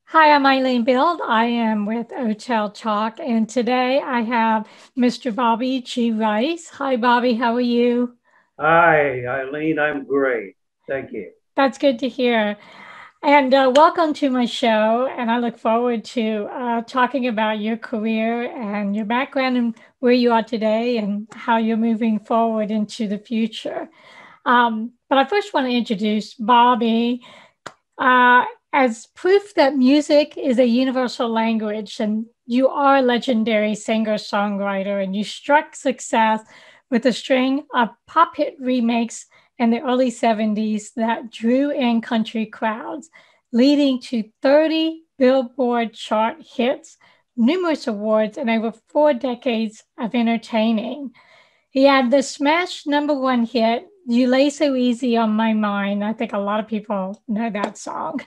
Hi, I'm Eileen Bild. I am with OTEL Talk, and today I have Mr. Bobby G. Rice. Hi, Bobby. How are you? Hi, Eileen. I'm great. Thank you. That's good to hear. And welcome to my show. And I look forward to talking about your career and your background and where you are today and how you're moving forward into the future. But I first want to introduce Bobby. Uh, as proof that music is a universal language, and you are a legendary singer-songwriter, and you struck success with a string of pop hit remakes in the early 70s that drew in country crowds, leading to 30 Billboard Chart hits, numerous awards, and over 4 decades of entertaining. He had the smash #1 hit, You Lay So Easy on My Mind. I think a lot of people know that song.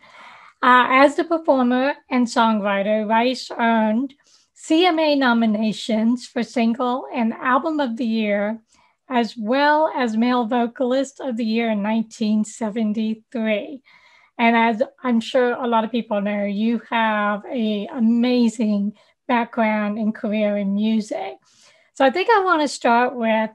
As the performer and songwriter, Rice earned CMA nominations for Single and Album of the Year, as well as Male Vocalist of the Year in 1973. And as I'm sure a lot of people know, you have an amazing background and career in music. So I think I want to start with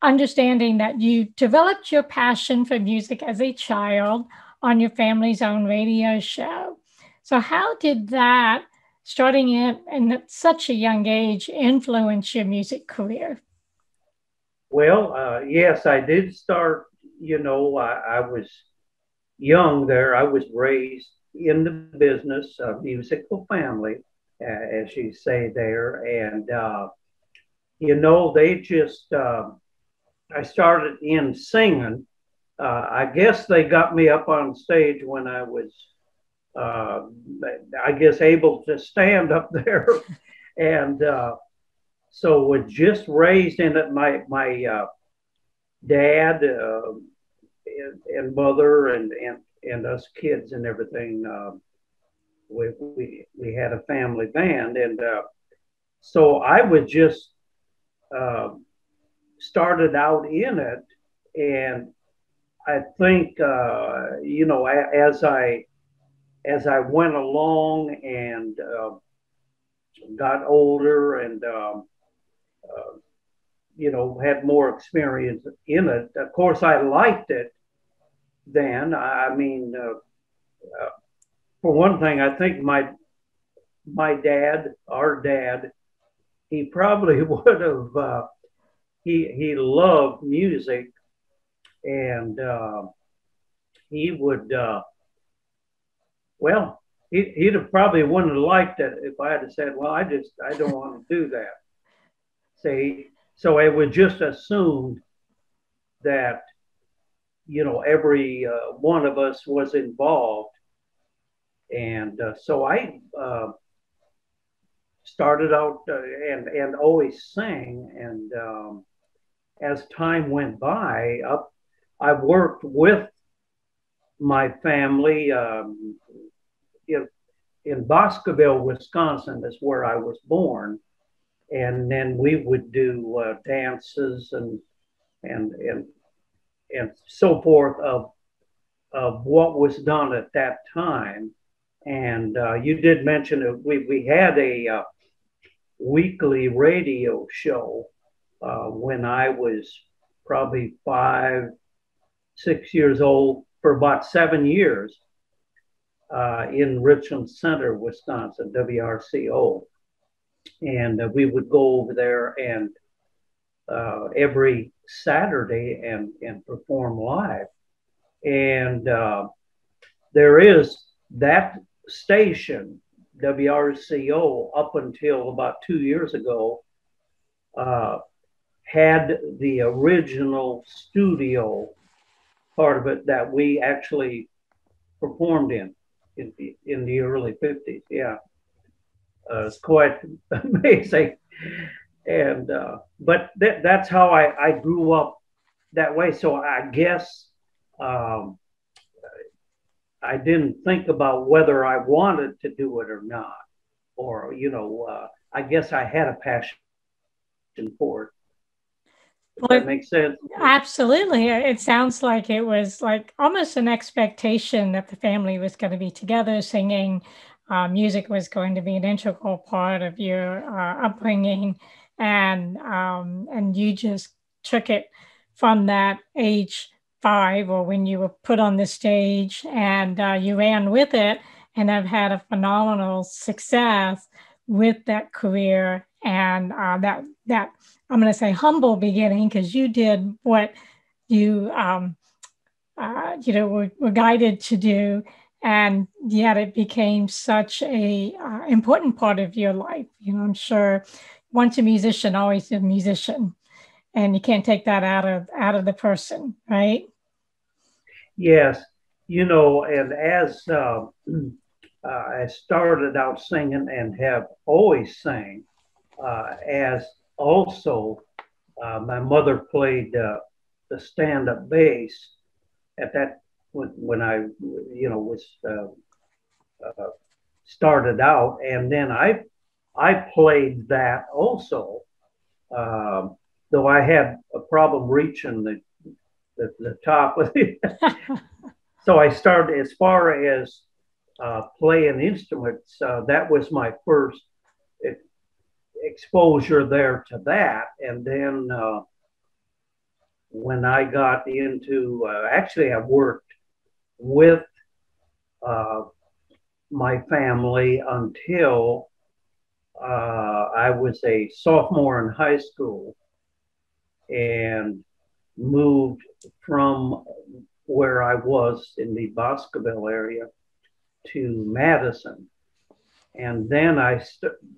understanding that you developed your passion for music as a child on your family's own radio show. So, how did that, starting in such a young age, influence your music career? Well, yes, I did start. I was young there. I was raised in the business, a musical family, as you say there. And, they just, I started in singing. I guess they got me up on stage when I was, uh, I guess, able to stand up there. And so was just raised in it. My dad and mother and us kids and everything. We had a family band, and so I was just uh, started out in it, and I think as I went along and got older and had more experience in it. Of course, I liked it then. I mean, for one thing, I think my dad, our dad, he probably would have. He loved music, and he would. Well, he'd have probably wouldn't have liked it if I had said, "Well, I don't want to do that." See, so it was just assumed that every one of us was involved, and so I started out and always sang, and as time went by, I worked with my family in, in Boscoville, Wisconsin, is where I was born, and then we would do dances and and and so forth of what was done at that time. And you did mention that we had a weekly radio show when I was probably 5, 6 years old for about 7 years in Richland Center, Wisconsin, WRCO. And we would go over there and every Saturday and perform live. And there is that station, WRCO, up until about 2 years ago, uh, had the original studio part of it that we actually performed in the early 50s. Yeah, it's quite amazing. And but that's how I grew up that way. So I guess um, I didn't think about whether I wanted to do it or not, or I guess I had a passion for it. Does Well, that make sense? absolutely. It sounds like it was like almost an expectation that the family was going to be together singing. Music was going to be an integral part of your upbringing, and you just took it from that age 5 or when you were put on the stage, and you ran with it and have had a phenomenal success with that career, and that I'm going to say humble beginning, because you did what you were guided to do, and yet it became such a important part of your life. I'm sure once a musician, always a musician, and you can't take that out of the person, right? Yes, and as I started out singing and have always sang, as also my mother played the stand-up bass at that when I was started out, and then I played that also, um, though I had a problem reaching the top of it. So I started as far as playing instruments. That was my first exposure there to that, and then when I got into actually, I worked with uh, my family until I was a sophomore in high school and moved from where I was in the Boscoville area to Madison. And then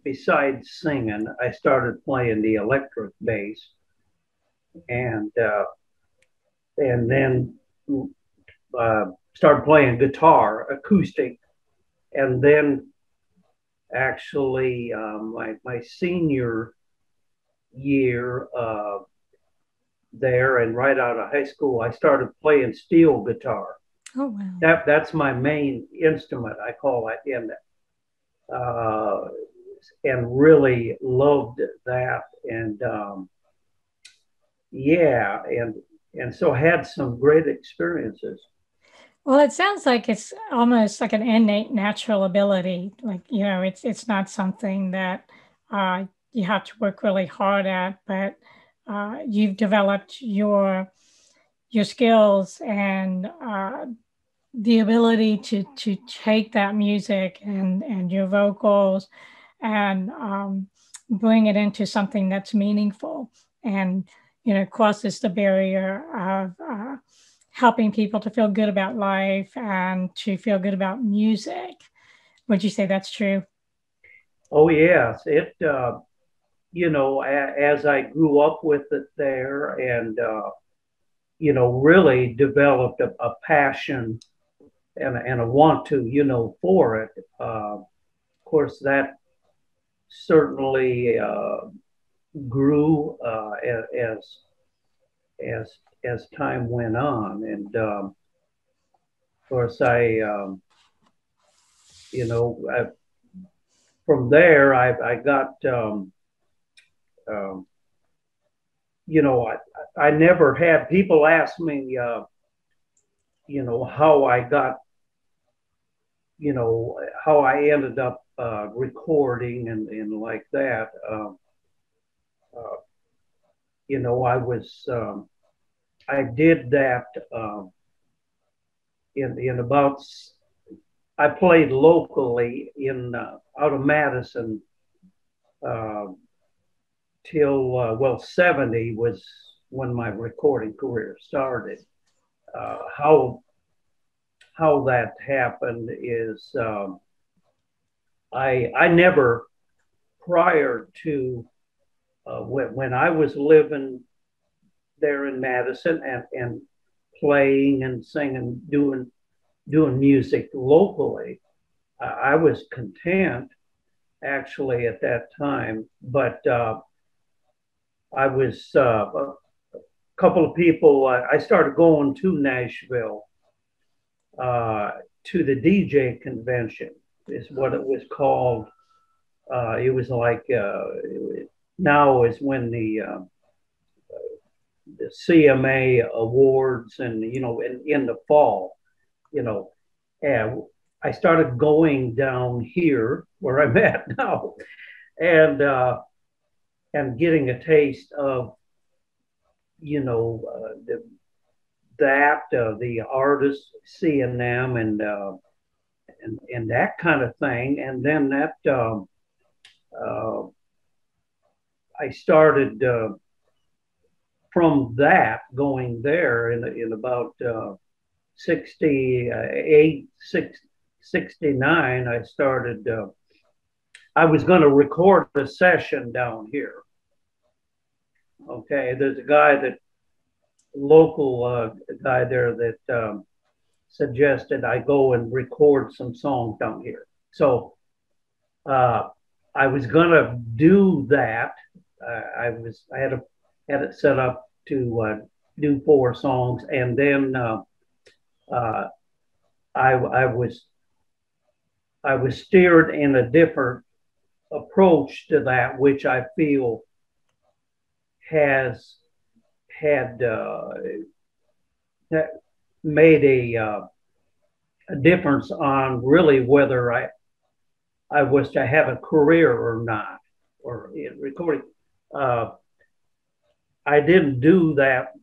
besides singing, I started playing the electric bass, and then started playing guitar, acoustic, and then actually my senior year there and right out of high school, I started playing steel guitar. Oh, wow. That's my main instrument, I call it, uh, and really loved that, and yeah, and so had some great experiences. Well, it sounds like it's almost like an innate natural ability. Like, it's not something that you have to work really hard at, but you've developed your skills and the ability to take that music and your vocals and bring it into something that's meaningful, and crosses the barrier of helping people to feel good about life and to feel good about music. Would you say that's true? Oh yes, it as I grew up with it there, and really developed a passion and a want to for it. Of course, that certainly grew as as time went on, and of course, I from there I got um, I never had people ask me how I got how I ended up recording and like that. Uh, I was I did that in about I played locally in out of Madison uh, till well 70 was when my recording career started. How that happened is I never prior to when I was living there in Madison and playing and singing, doing music locally. I was content actually at that time, but I was a couple of people. I started going to Nashville to the DJ convention, is what it was called. It was like now is when the CMA awards, and in the fall, you know, and I started going down here where I'm at now, and getting a taste of the artists, seeing them, and that kind of thing, and then that uh, I started from that going there in about 68, 69. I started. I was going to record a session down here. Okay, there's a guy local guy there that suggested I go and record some songs down here. So I was gonna do that. I had it set up to do 4 songs, and then I was steered in a different approach to that, which I feel has had made a difference on really whether I was to have a career or not, or in recording. I didn't do that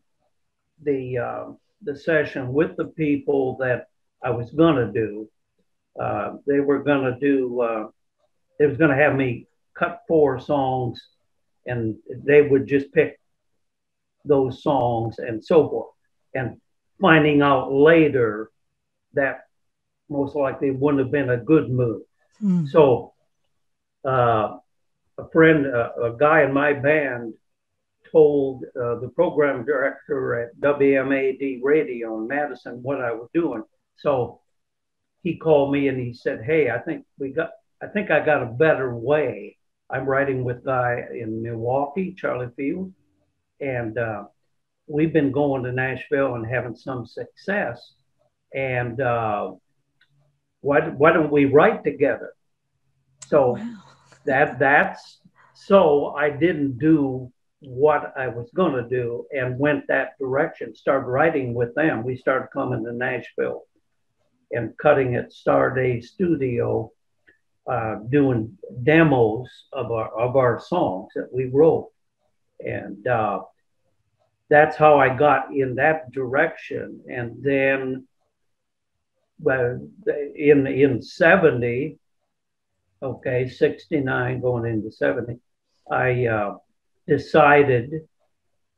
the session with the people that I was gonna do. They were gonna do. They was gonna have me cut 4 songs, and they would just pick those songs and so forth. And finding out later that most likely wouldn't have been a good move. So a guy in my band told the program director at WMAD radio in Madison what I was doing. So he called me and he said, "Hey, I think I got a better way. I'm writing with a guy in Milwaukee, Charlie Field, and we've been going to Nashville and having some success. And why don't we write together?" So so I didn't do what I was going to do and went that direction, started writing with them. We started coming to Nashville and cutting at Starday Studio, doing demos of our songs that we wrote. And that's how I got in that direction. And then in 70, okay, 69 going into 70,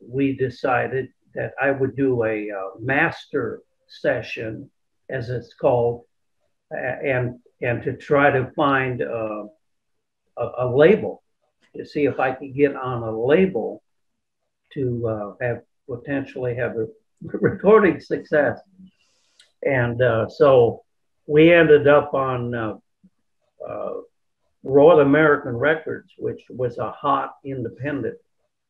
we decided that I would do a master session, as it's called, and to try to find a label, to see if I could get on a label to potentially have a recording success. And so we ended up on Royal American Records, which was a hot independent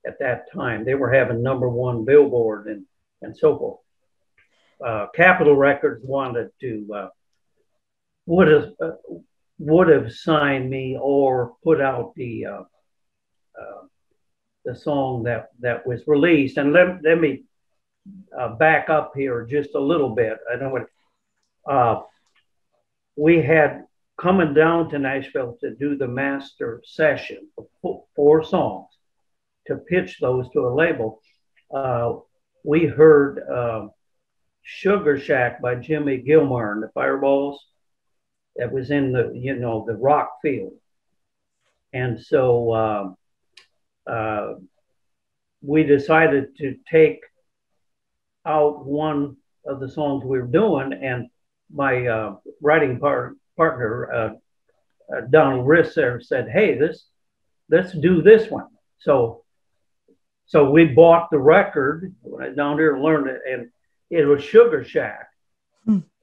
at that time. They were having #1 Billboard and so forth. Capitol Records wanted to would have signed me or put out the song that was released. And let me back up here just a little bit. I know what we had coming down to Nashville to do the master session of 4 songs, to pitch those to a label. We heard Sugar Shack by Jimmy Gilmore and the Fireballs. That was in the rock field. And so we decided to take out one of the songs we were doing, and my writing partner, Donald Risser, said, "Hey, let's do this one." So we bought the record. When I down here and learned it, and it was Sugar Shack.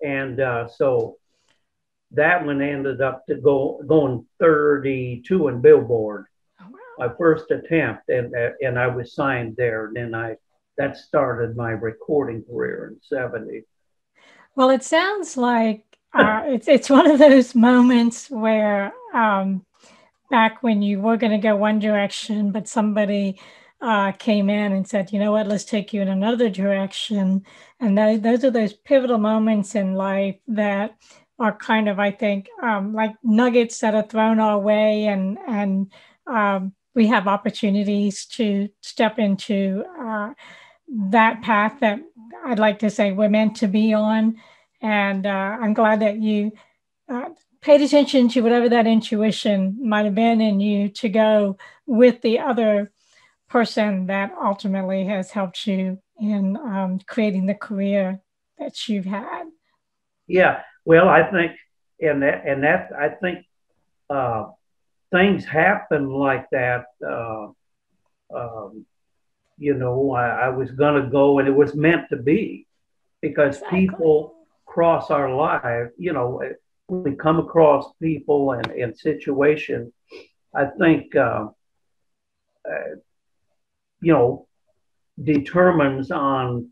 And so that one ended up going 32 in Billboard. Oh, wow. My first attempt, and I was signed there. And then that started my recording career in 70. Well, it sounds like It's one of those moments where back when you were going to go one direction, but somebody came in and said, you know what, let's take you in another direction. And those are those pivotal moments in life that are kind of, I think, like nuggets that are thrown our way, and we have opportunities to step into that path that I'd like to say we're meant to be on. And I'm glad that you paid attention to whatever that intuition might have been in you to go with the other person that ultimately has helped you in creating the career that you've had. Yeah, well, I think, and that I think uh, things happen like that. Um, I was gonna go, and it was meant to be because Exactly. people cross our life. We come across people and situations. I think you know determines on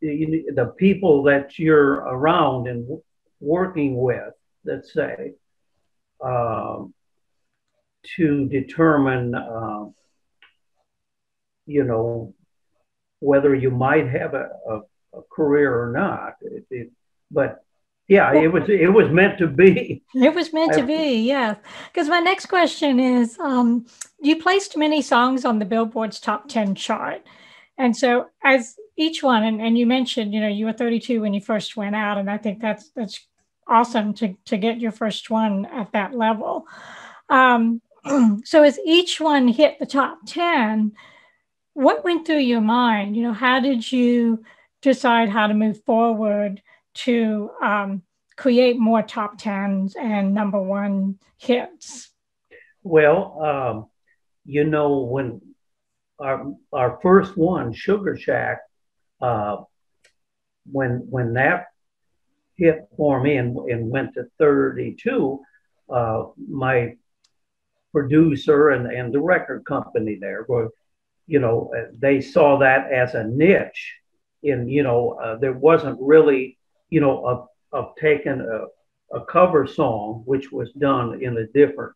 the people that you're around and working with. Let's say um, to determine, you know, whether you might have a career or not. But yeah, Well, it was meant to be. it was meant to I, be, yeah. Because my next question is, you placed many songs on the Billboard's top 10 chart. And so as each one, and you mentioned, you were 32 when you first went out, and I think that's awesome to get your first one at that level. Um, so as each one hit the top 10, what went through your mind? How did you decide how to move forward to create more top tens and number one hits? well, when our first one, Sugar Shack, uh, when that hit for me and went to 32, my producer and the record company there were, they saw that as a niche. There wasn't really, of taking a cover song, which was done in a different,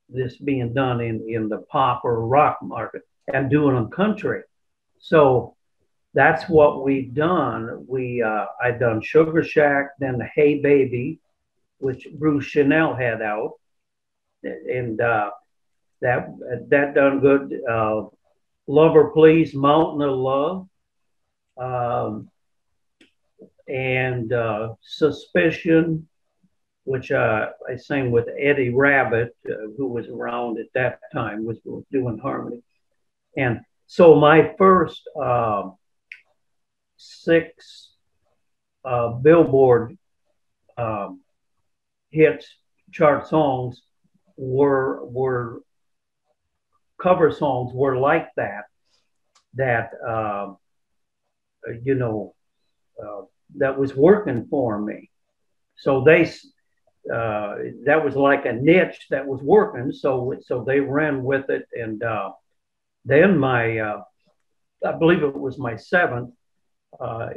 this being done in the pop or rock market, and doing them country. So that's what we've done. I done Sugar Shack, then the Hey Baby, which Bruce Chanel had out, and that that done good. Lover Please, Mountain of Love, um, and Suspicion, which I sang with Eddie Rabbit, who was around at that time, was doing harmony. And so my first six Billboard um, hits, chart songs, were cover songs, were like that. That you know uh, that was working for me. So that was like a niche that was working. So they ran with it, and then I believe it was my seventh. Uh,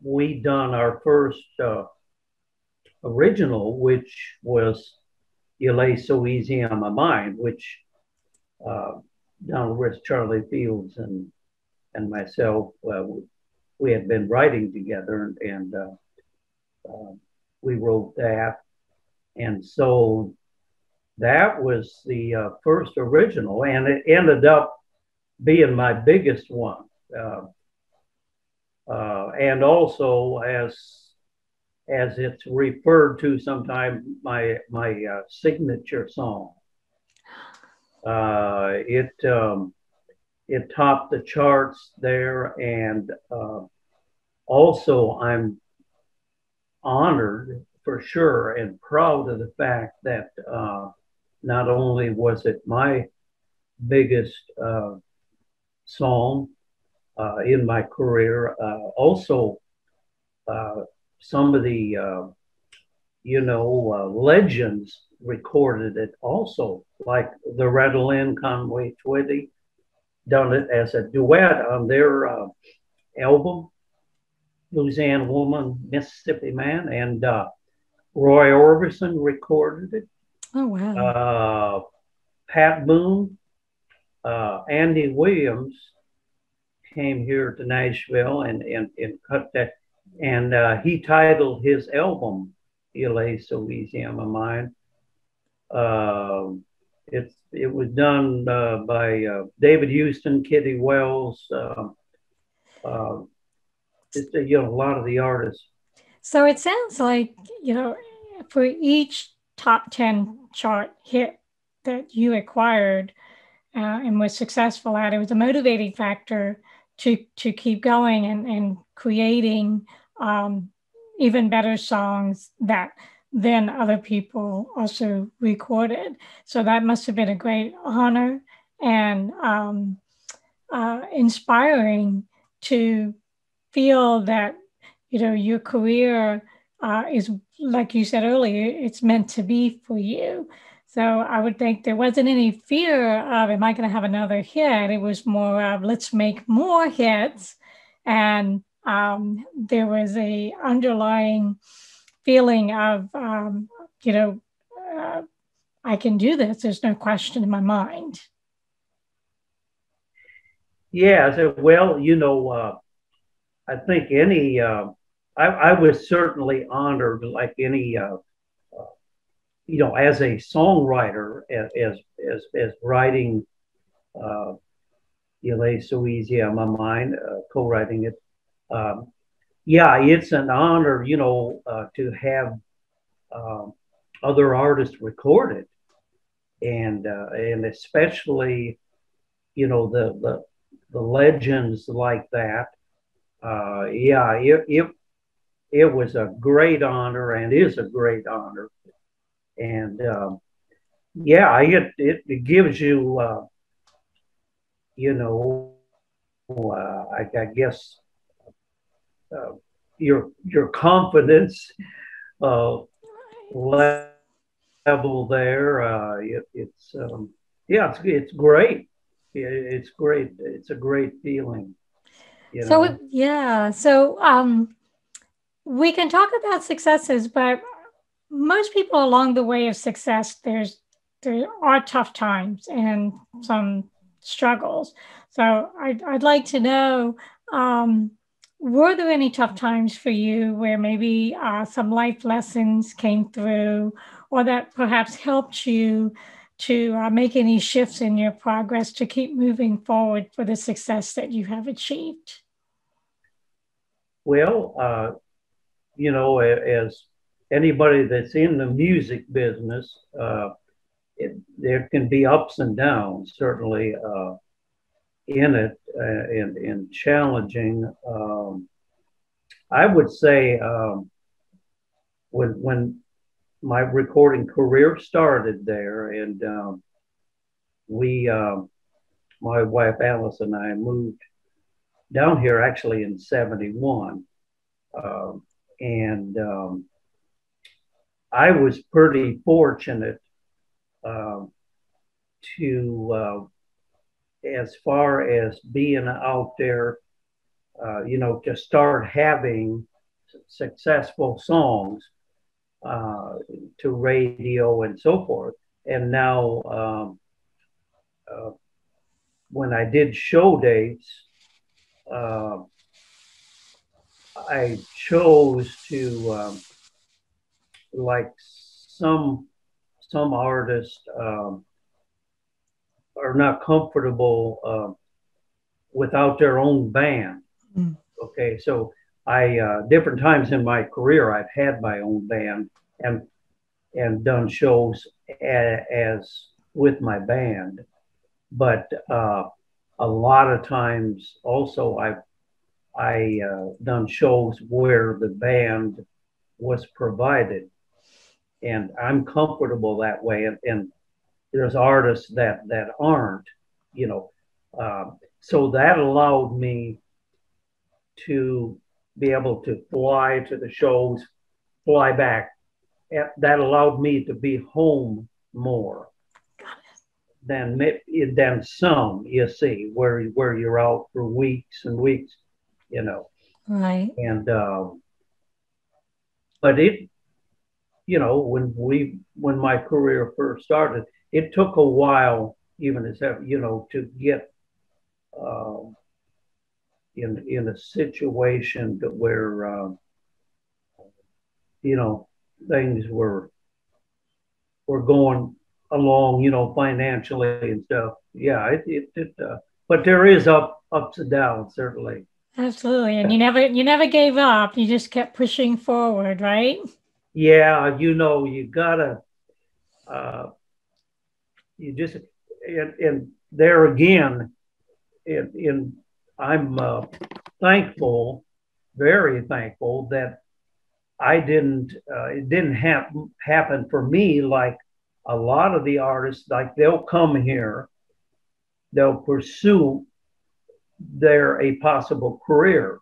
we done our first original, which was "You Lay So Easy on My Mind," which uh, down with Charlie Fields and myself, we had been writing together, and uh, we wrote that, and so that was the first original, and it ended up being my biggest one, uh, and also as it's referred to sometimes, my signature song. It topped the charts there, and also I'm honored for sure and proud of the fact that not only was it my biggest song in my career, also uh, some of the legends recorded it also, like the Lynn Conway Twitty done it as a duet on their album. Louisiana woman, Mississippi man, and Roy Orbison recorded it. Oh, wow. Uh, Pat Boone, Andy Williams came here to Nashville and cut that, and he titled his album "Il est so easy on my mind." Uh, it was done by David Houston, Kitty Wells, uh, just a lot of the artists. So it sounds like, for each top 10 chart hit that you acquired and was successful at, it was a motivating factor to keep going and creating um, even better songs that then other people also recorded. So that must have been a great honor and inspiring to feel that your career is, like you said earlier, it's meant to be for you. So I would think there wasn't any fear of, am I going to have another hit? It was more of, let's make more hits. And there was a underlying feeling of, you know, uh, I can do this. There's no question in my mind. Yeah, so, well, I think I was certainly honored, like any, as a songwriter, as writing, uh, lay so easy on my mind, co-writing it. Um, yeah, it's an honor, to have uh, other artists record it, and especially, the legends like that. Yeah, it was a great honor and is a great honor. And yeah, it gives you, I guess, uh, your confidence uh, level there. Yeah, it's great. It's great. It's a great feeling, you So, know. yeah. So, we can talk about successes, but most people along the way of success, there are tough times and some struggles. So I'd like to know, um, were there any tough times for you where maybe some life lessons came through, or that perhaps helped you to make any shifts in your progress to keep moving forward for the success that you have achieved? Well, as anybody that's in the music business, there can be ups and downs, certainly, in it, and challenging. I would say, when my recording career started there, and we, my wife Alice and I moved down here actually in '71, and I was pretty fortunate uh, to, as far as being out there, to start having successful songs uh, to radio and so forth. And now, uh, when I did show dates, uh, I chose to, like some artists, are not comfortable without their own band. Mm. Okay, so I, different times in my career, I've had my own band and done shows as with my band, but a lot of times also I done shows where the band was provided, and I'm comfortable that way. And there's artists that aren't, you know. So that allowed me to be able to fly to the shows, fly back. That allowed me to be home more than some, you see, where you're out for weeks and weeks, you know. Right. And but it, when my career first started, it took a while, even as to get um, in a situation where you know things were going along, financially and stuff. Yeah, but there is ups and downs, certainly. Absolutely. And you never gave up. You just kept pushing forward, right? Yeah, you gotta, uh, you just, and there again, in I'm thankful, very thankful that it didn't happen for me like a lot of the artists, like they'll come here, they'll pursue a possible career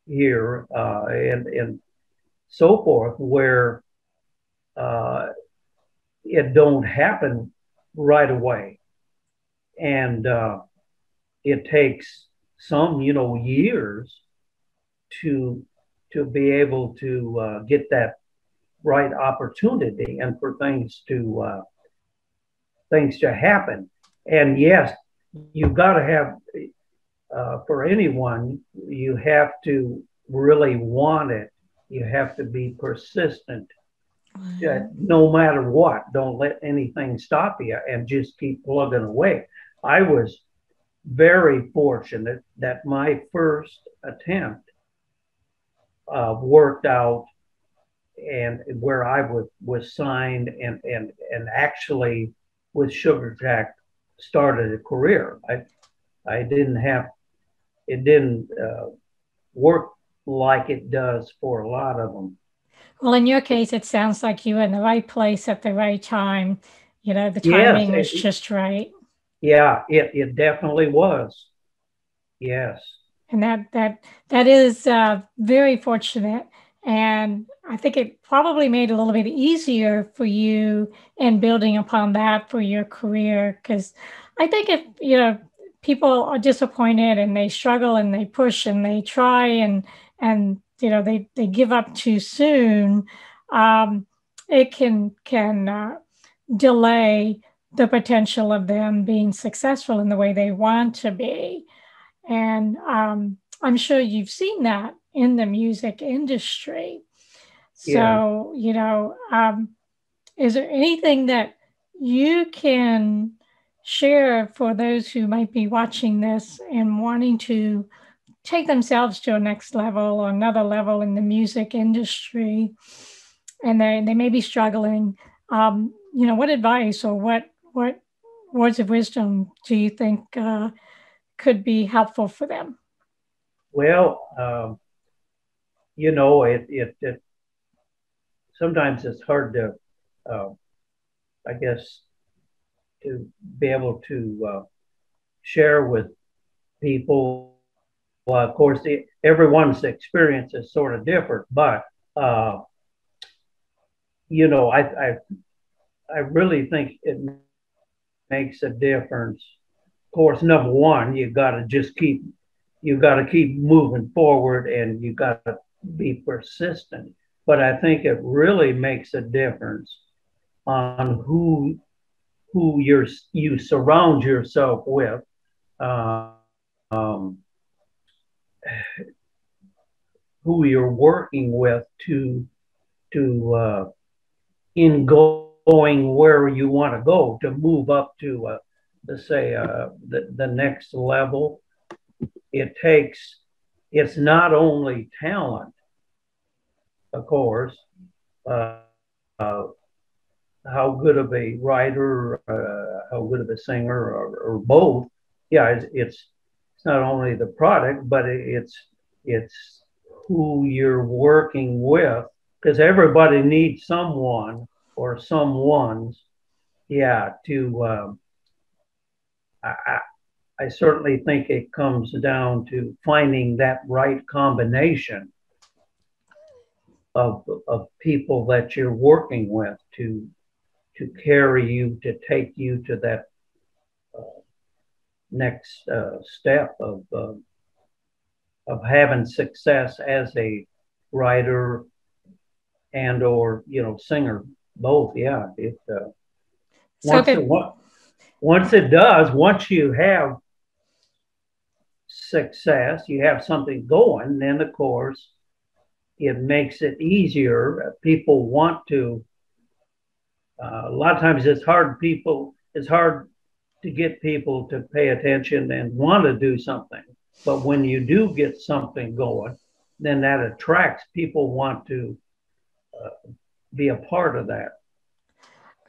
here, and so forth, where uh, it don't happen right away, and it takes some years to be able to get that right opportunity and for things to happen. And yes, you've got to have, for anyone, you have to really want it. You have to be persistent. No matter what, don't let anything stop you and just keep plugging away. I was very fortunate that my first attempt worked out, and where I was signed, and actually with Sugar Jack started a career. I didn't have it didn't work like it does for a lot of them. Well, in your case, it sounds like you were in the right place at the right time. The Yes, timing was just right. yeah, it definitely was. Yes, And that is very fortunate. And I think it probably made it a little bit easier for you in building upon that for your career. Because I think if people are disappointed and they struggle and they push and they try and they give up too soon, um, it can delay the potential of them being successful in the way they want to be. And I'm sure you've seen that in the music industry. yes. So, is there anything that you can share for those who might be watching this and wanting to take themselves to a next level or another level in the music industry, and they may be struggling? What advice or what words of wisdom do you think could be helpful for them? Well, it sometimes it's hard to, uh, I guess, to be able to share with people. Of course, everyone's experience is sort of different, but uh, you know, I, I I really think it makes a difference. Of course, number one, you got to keep moving forward, and you got to be persistent. But I think it really makes a difference on you surround yourself with. Um, who you're working with to in going where you want to go, to move up to let's say the next level. It takes it's not only talent, of course, uh, uh, how good of a writer, how good of a singer, or both. Yeah, it's not only the product, but it's who you're working with, because everybody needs someone or someone's. Yeah, to I, I certainly think it comes down to finding that right combination of people that you're working with to carry you, to take you to that uh, next step having success as a writer and or singer, both. Yeah, it So once that it once it does, once you have success, you have something going, then of course it makes it easier. People want to. A lot of times it's hard to get people to pay attention and want to do something. But when you do get something going, then that attracts people want to be a part of that.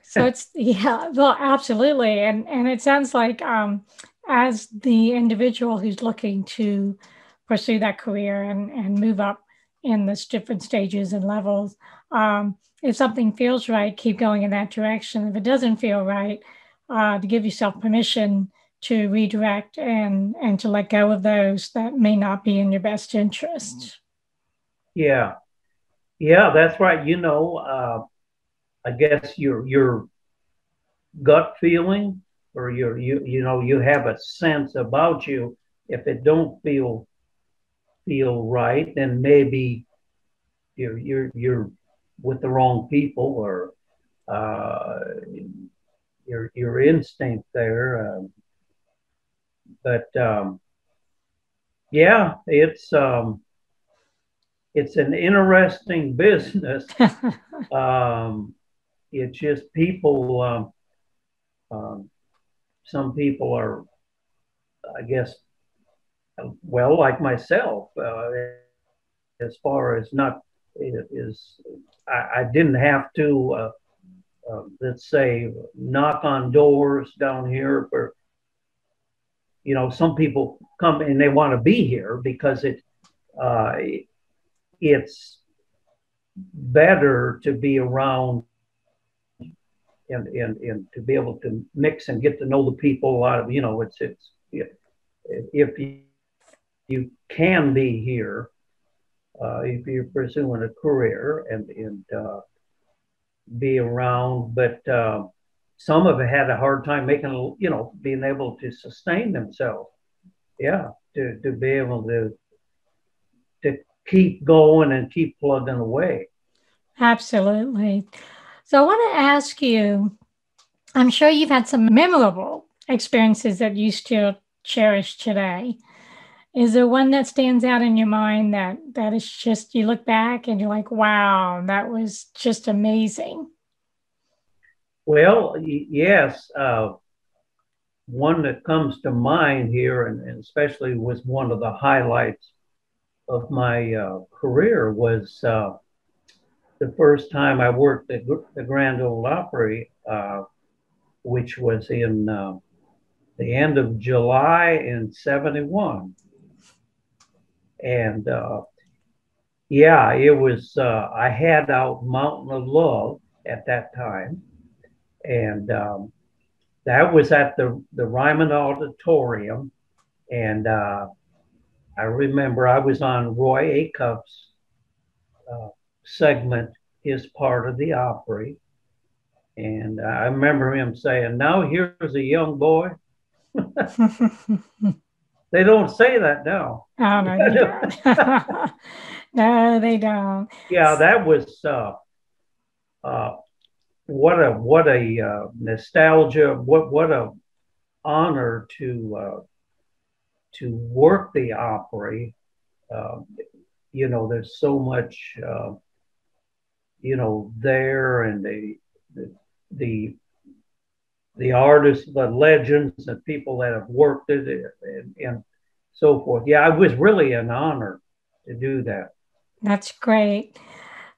so it's yeah, well, absolutely. And it sounds like as the individual who's looking to pursue that career and move up in the different stages and levels, if something feels right, keep going in that direction. If it doesn't feel right, to give yourself permission to redirect and to let go of those that may not be in your best interest. Yeah, yeah, that's right. I guess your gut feeling, or you have a sense about you. If it don't feel right, then maybe you're with the wrong people, or uh, your instinct there. But yeah, it's an interesting business. Um, it's just people. Um, some people are, I guess, well, like myself, as far as not is. I didn't have to, let's say, knock on doors down here. For some people come and they want to be here because uh, it's better to be around and to be able to mix and get to know the people. A lot of it's if you can be here, if you're pursuing a career and be around, but some of it had a hard time making, being able to sustain themselves. Yeah, to be able to keep going and keep plugging away. Absolutely. So I want to ask you, I'm sure you've had some memorable experiences that you still cherish today. Is there one that stands out in your mind that is just you look back and you're like, wow, that was just amazing? Well, yes, one that comes to mind here, and especially was one of the highlights of my career, was the first time I worked at the Grand Ole Opry, which was in the end of July in '71. And yeah, it was, I had out Mountain of Love at that time. And that was at the Ryman Auditorium. And I remember I was on Roy Acuff's uh, segment, his part of the Opry. And I remember him saying, "Now here's a young boy." They don't say that now. Oh, no, they don't. No, they don't. Yeah, that was uh, what a nostalgia. What a honor to work the Opry. Uh, there's so much there, and the the artists, the legends, the people that have worked it, and so forth. Yeah, it was really an honor to do that. That's great.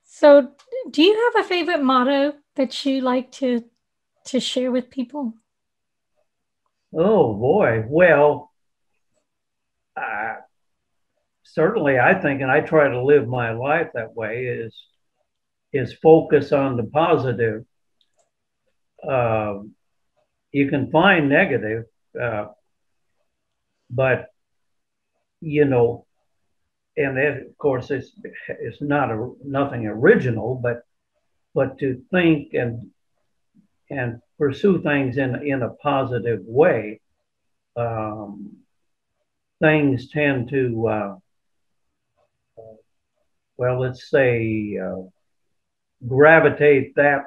So, do you have a favorite motto that you like to share with people? Oh boy. Well, uh, certainly I think, and I try to live my life that way, is focus on the positive. Uh, you can find negative, uh, but you know, and that, of course, it's not nothing original, but to think and pursue things in a positive way, um, things tend to well, let's say, gravitate that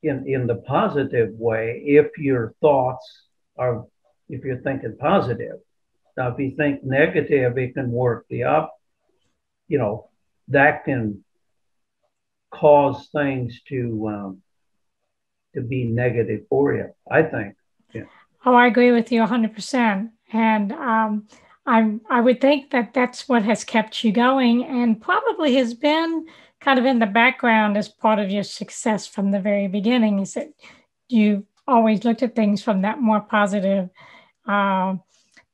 in the positive way if your thoughts are, if you're thinking positive. Now, if you think negative, it can work the up, you know, that can cause things to be negative for you, I think. Yeah. Oh, I agree with you 100%. And I would think that that's what has kept you going and probably has been kind of in the background as part of your success from the very beginning, is that you always looked at things from that more positive uh,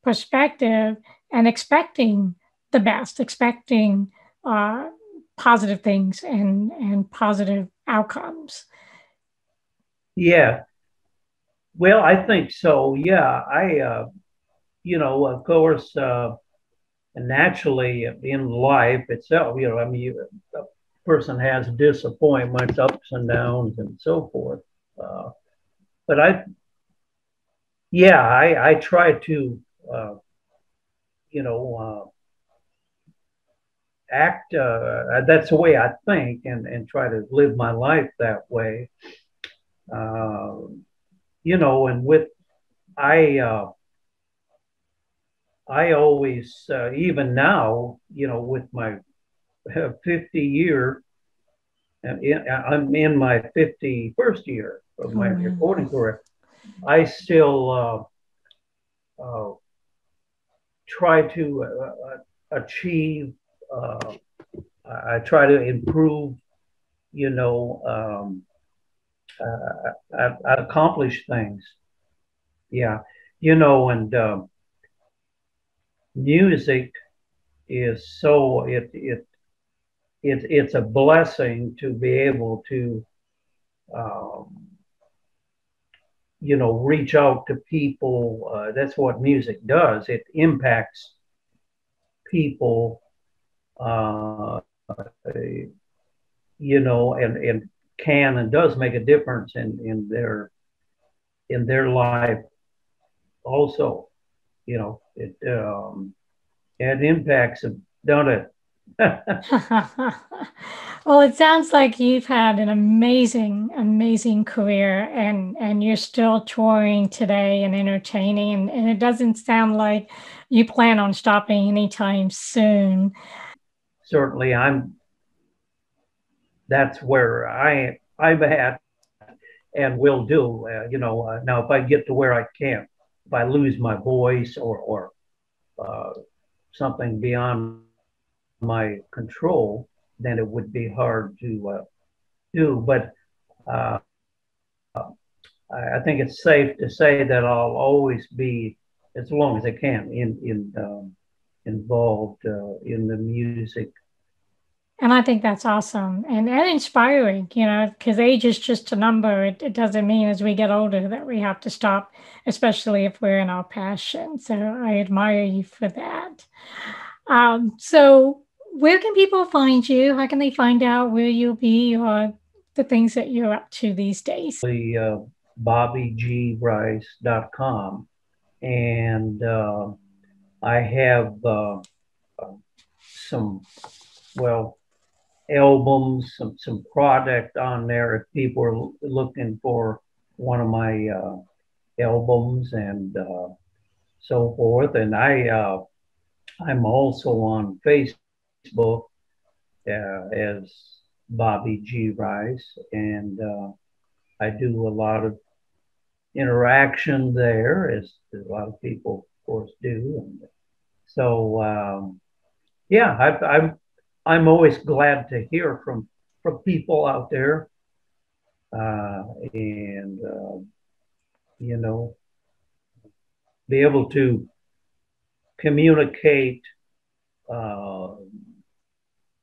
perspective and expecting the best, expecting uh, positive things and positive outcomes. Yeah. Well, I think so. Yeah. Of course, naturally in life itself, I mean, a person has disappointments, ups and downs, and so forth. Uh, but I try to, uh, you know, act. That's the way I think, and try to live my life that way. Uh, and with I, uh, I always, even now, with my 50 year, I'm in my 51st year of Oh, my wow. recording career. I still uh, try to achieve. Uh, I try to improve. You know, accomplish things. Yeah, and music is so it's a blessing to be able to um, reach out to people. That's what music does. It impacts people, uh, and can and does make a difference in their life also. It impacts them, don't it? Well, it sounds like you've had an amazing, amazing career and you're still touring today and entertaining and it doesn't sound like you plan on stopping anytime soon. Certainly, that's where I'm at and will do. Now, if I get to where I can't, if I lose my voice or uh, something beyond my control, then it would be hard to do. But uh, I think it's safe to say that I'll always be, as long as I can, involved in the music. And I think that's awesome and inspiring, because age is just a number. It doesn't mean as we get older that we have to stop, especially if we're in our passion. So I admire you for that. So where can people find you? How can they find out where you'll be or the things that you're up to these days? The BobbyGRice.com, and I have some, well, albums, some product on there if people are looking for one of my albums and so forth. And I'm also on Facebook as Bobby G. Rice, and I do a lot of interaction there, as a lot of people, of course, do. And so, yeah, I'm always glad to hear from people out there, and you know, be able to communicate uh,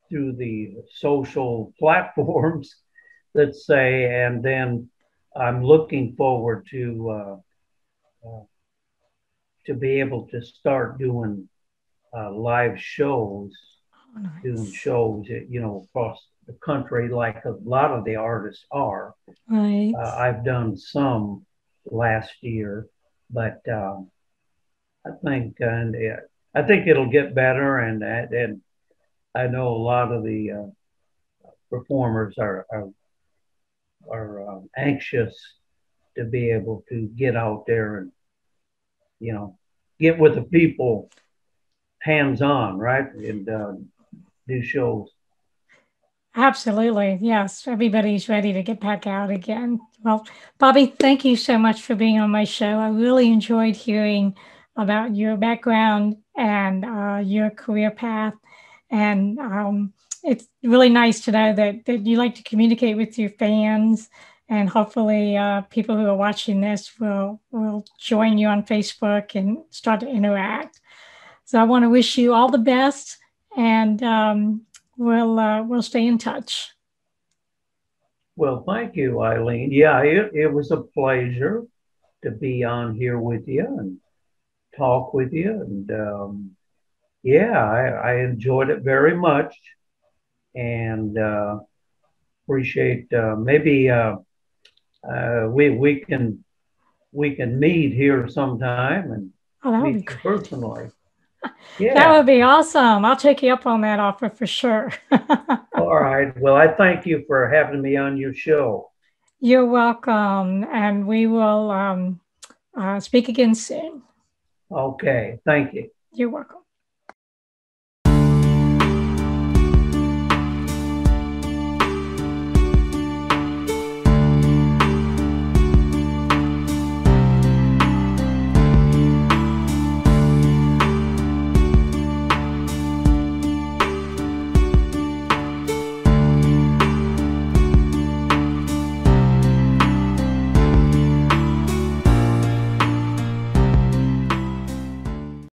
through the social platforms, let's say, and then I'm looking forward to be able to start doing live shows, Oh, doing nice. shows, across the country, like a lot of the artists are. Right. I've done some last year, but I think it'll get better, and I know a lot of the performers are anxious to be able to get out there and you know get with the people hands on, right, and do shows. Absolutely. Yes. Everybody's ready to get back out again. Well, Bobby, thank you so much for being on my show. I really enjoyed hearing about your background and your career path. And it's really nice to know that you like to communicate with your fans. And hopefully, people who are watching this will join you on Facebook and start to interact. So I want to wish you all the best, and we'll stay in touch. Well, thank you, Eileen. Yeah, it was a pleasure to be on here with you and talk with you. And yeah, I enjoyed it very much and appreciate maybe we can meet here sometime and Oh, that would be meet you great. personally. That Yeah. would be awesome. I'll take you up on that offer for sure. All right. Well, I thank you for having me on your show. You're welcome, and we will speak again soon. Okay. Thank you. You're welcome.